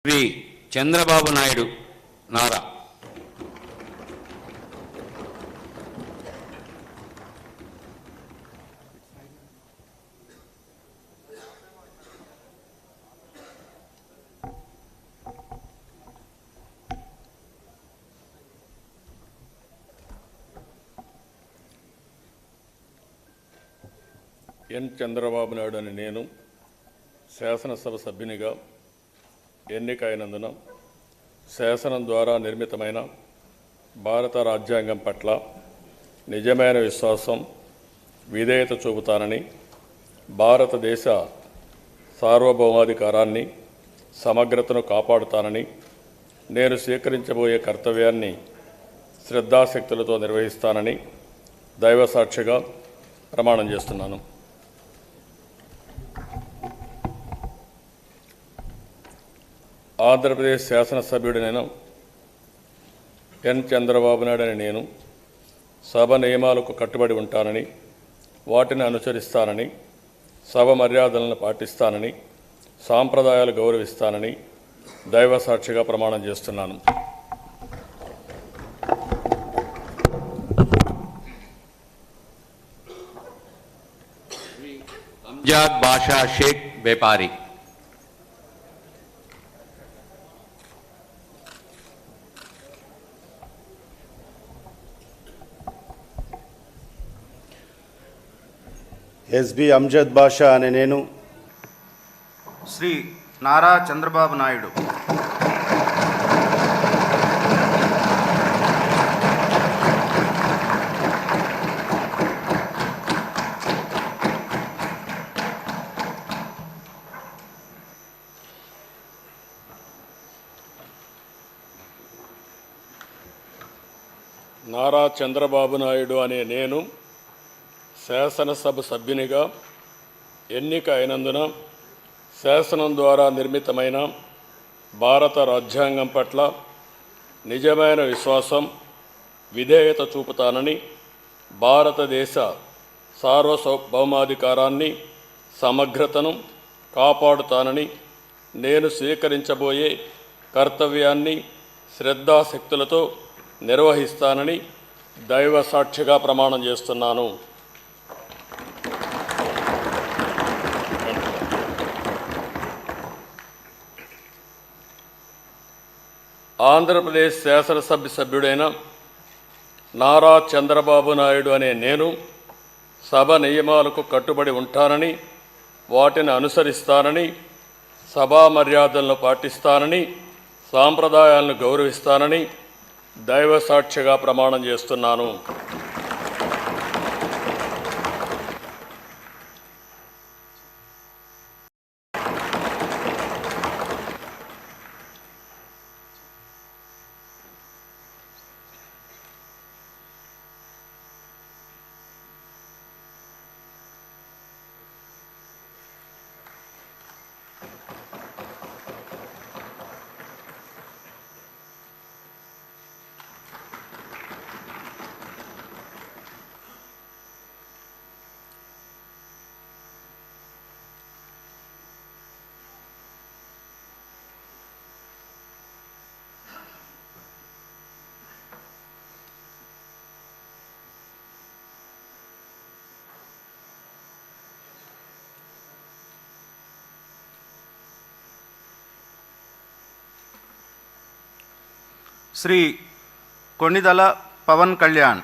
శ్రీ చంద్రబాబు నాయుడు నారా. ఎన్ చంద్రబాబు నాయుడు అని నేను శాసనసభ సభ్యునిగా ఎన్నికైనందున శాసనం ద్వారా నిర్మితమైన భారత రాజ్యాంగం పట్ల నిజమైన విశ్వాసం, విధేయత చూపుతానని, భారతదేశ సార్వభౌమాధికారాన్ని, సమగ్రతను కాపాడుతానని, నేను స్వీకరించబోయే కర్తవ్యాన్ని శ్రద్ధాశక్తులతో నిర్వహిస్తానని దైవసాక్షిగా ప్రమాణం చేస్తున్నాను. ఆంధ్రప్రదేశ్ శాసనసభ్యుడినైన ఎన్ చంద్రబాబు నాయుడు అని నేను సభ నియమాలకు కట్టుబడి ఉంటానని, వాటిని అనుసరిస్తానని, సభ మర్యాదలను పాటిస్తానని, సాంప్రదాయాలు గౌరవిస్తానని దైవసాక్షిగా ప్రమాణం చేస్తున్నాను. అంజాద్ బాషా షేక్ వ్యాపారి. ఎస్బి అంజద్ బాషా అనే నేను శ్రీ నారా చంద్రబాబు నాయుడు నారా చంద్రబాబు నాయుడు అనే నేను శాసనసభ సభ్యునిగా ఎన్నిక అయినందున శాసనం ద్వారా నిర్మితమైన భారత రాజ్యాంగం పట్ల నిజమైన విశ్వాసం, విధేయత చూపుతానని, భారతదేశ సార్వభౌమాధికారాన్ని, సమగ్రతను కాపాడుతానని, నేను స్వీకరించబోయే కర్తవ్యాన్ని శ్రద్ధాశక్తులతో నిర్వహిస్తానని దైవ సాక్షిగా ప్రమాణం చేస్తున్నాను. ఆంధ్రప్రదేశ్ శాసనసభ సభ్యుడైన నారా చంద్రబాబు నాయుడు అనే నేను సభ నియమాలకు కట్టుబడి ఉంటానని, వాటిని అనుసరిస్తానని, సభా మర్యాదలను పాటిస్తానని, సాంప్రదాయాలను గౌరవిస్తానని దైవ సాక్షిగా ప్రమాణం చేస్తున్నాను. శ్రీ కొణిదల పవన్ కళ్యాణ్